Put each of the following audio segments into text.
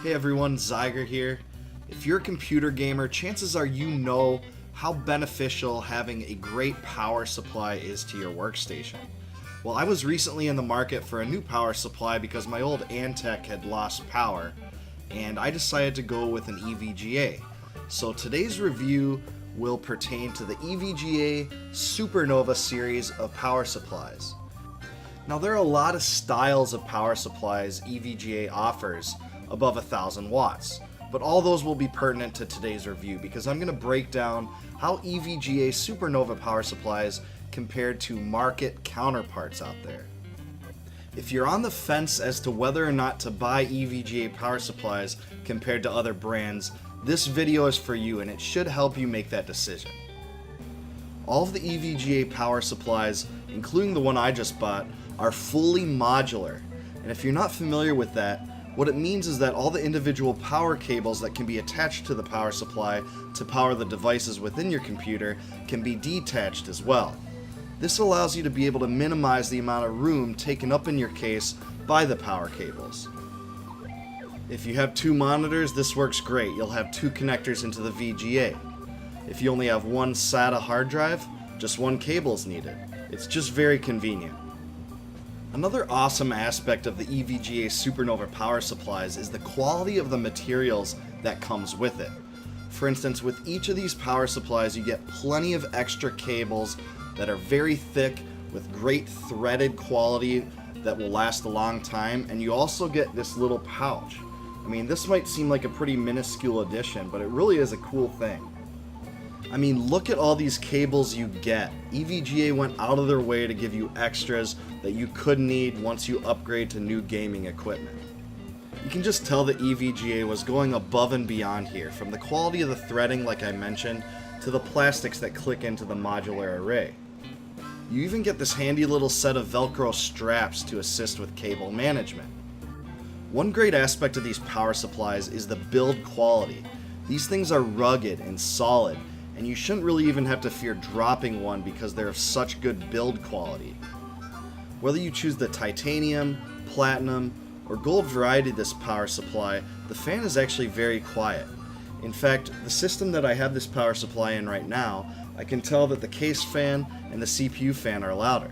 Hey everyone, Zyger here. If you're a computer gamer, chances are you know how beneficial having a great power supply is to your workstation. Well, I was recently in the market for a new power supply because my old Antec had lost power, and I decided to go with an EVGA. So today's review will pertain to the EVGA SuperNova series of power supplies. Now, there are a lot of styles of power supplies EVGA offers above 1,000 watts, but all those will be pertinent to today's review because I'm going to break down how EVGA SuperNova power supplies compared to market counterparts out there. If you're on the fence as to whether or not to buy EVGA power supplies compared to other brands, this video is for you and it should help you make that decision. All of the EVGA power supplies, including the one I just bought, are fully modular. And if you're not familiar with that, what it means is that all the individual power cables that can be attached to the power supply to power the devices within your computer can be detached as well. This allows you to be able to minimize the amount of room taken up in your case by the power cables. If you have two monitors, this works great. You'll have two connectors into the VGA. If you only have one SATA hard drive, just one cable is needed. It's just very convenient. Another awesome aspect of the EVGA SuperNova power supplies is the quality of the materials that comes with it. For instance, with each of these power supplies you get plenty of extra cables that are very thick with great threaded quality that will last a long time, and you also get this little pouch. I mean, this might seem like a pretty minuscule addition, but it really is a cool thing. I mean, look at all these cables you get. EVGA went out of their way to give you extras that you could need once you upgrade to new gaming equipment. You can just tell that EVGA was going above and beyond here, from the quality of the threading like I mentioned, to the plastics that click into the modular array. You even get this handy little set of Velcro straps to assist with cable management. One great aspect of these power supplies is the build quality. These things are rugged and solid, and you shouldn't really even have to fear dropping one because they're of such good build quality. Whether you choose the titanium, platinum, or gold variety of this power supply, the fan is actually very quiet. In fact, the system that I have this power supply in right now, I can tell that the case fan and the CPU fan are louder.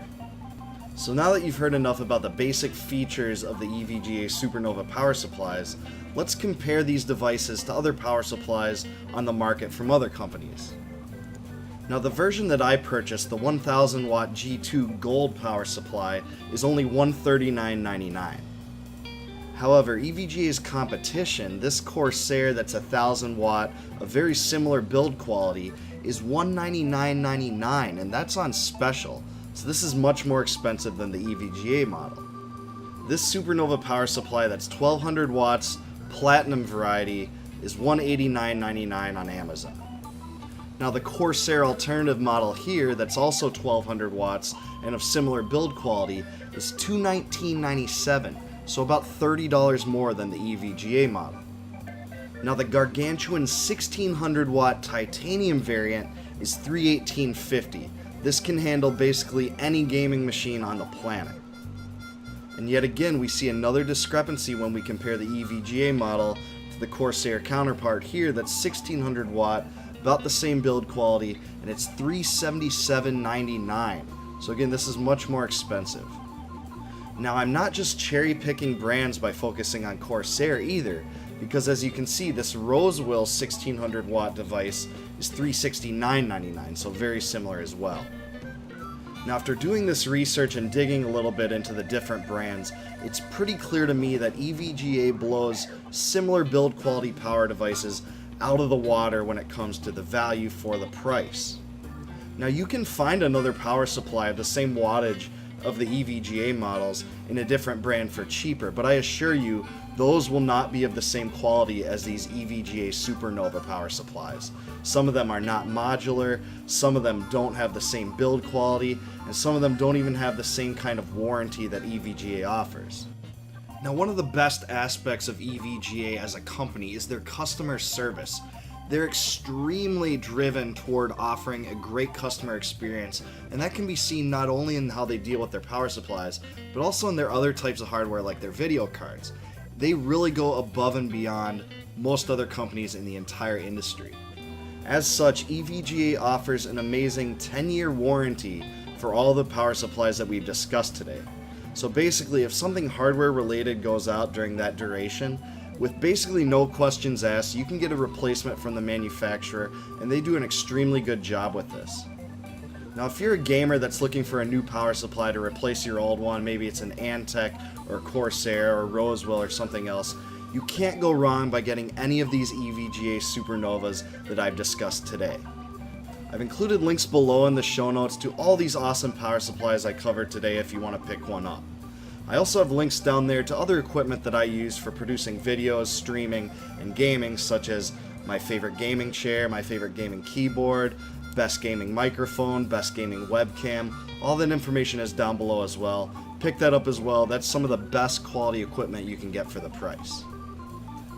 So now that you've heard enough about the basic features of the EVGA SuperNova power supplies, let's compare these devices to other power supplies on the market from other companies. Now, the version that I purchased, the 1000 watt G2 Gold power supply, is only $139.99. However, EVGA's competition, this Corsair that's 1000 watt, a very similar build quality, is $199.99, and that's on special. So this is much more expensive than the EVGA model. This SuperNova power supply that's 1200 watts, platinum variety, is $189.99 on Amazon. Now, the Corsair alternative model here that's also 1200 watts and of similar build quality is $219.97, so about $30 more than the EVGA model. Now, the gargantuan 1600 watt titanium variant is $318.50. This can handle basically any gaming machine on the planet. And yet again, we see another discrepancy when we compare the EVGA model to the Corsair counterpart here that's 1600 watt, about the same build quality, and it's $377.99. So again, this is much more expensive. Now, I'm not just cherry picking brands by focusing on Corsair either, because as you can see, this Rosewill 1600 watt device is $369.99, so very similar as well. Now, after doing this research and digging a little bit into the different brands, it's pretty clear to me that EVGA blows similar build quality power devices out of the water when it comes to the value for the price. Now, you can find another power supply of the same wattage of the EVGA models in a different brand for cheaper, but I assure you those will not be of the same quality as these EVGA SuperNova power supplies. Some of them are not modular, some of them don't have the same build quality, and some of them don't even have the same kind of warranty that EVGA offers. Now, one of the best aspects of EVGA as a company is their customer service. They're extremely driven toward offering a great customer experience, and that can be seen not only in how they deal with their power supplies, but also in their other types of hardware like their video cards. they really go above and beyond most other companies in the entire industry. As such, EVGA offers an amazing 10-year warranty for all the power supplies that we've discussed today. So basically, if something hardware related goes out during that duration, with basically no questions asked, you can get a replacement from the manufacturer, and they do an extremely good job with this. Now, if you're a gamer that's looking for a new power supply to replace your old one, maybe it's an Antec or Corsair or Rosewell or something else, you can't go wrong by getting any of these EVGA SuperNovas that I've discussed today. I've included links below in the show notes to all these awesome power supplies I covered today if you want to pick one up. I also have links down there to other equipment that I use for producing videos, streaming, and gaming, such as my favorite gaming chair, my favorite gaming keyboard, best gaming microphone, best gaming webcam. All that information is down below as well. Pick that up as well. That's some of the best quality equipment you can get for the price.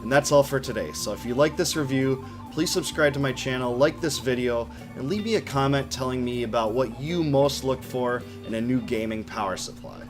And that's all for today. So if you like this review, please subscribe to my channel, like this video, and leave me a comment telling me about what you most look for in a new gaming power supply.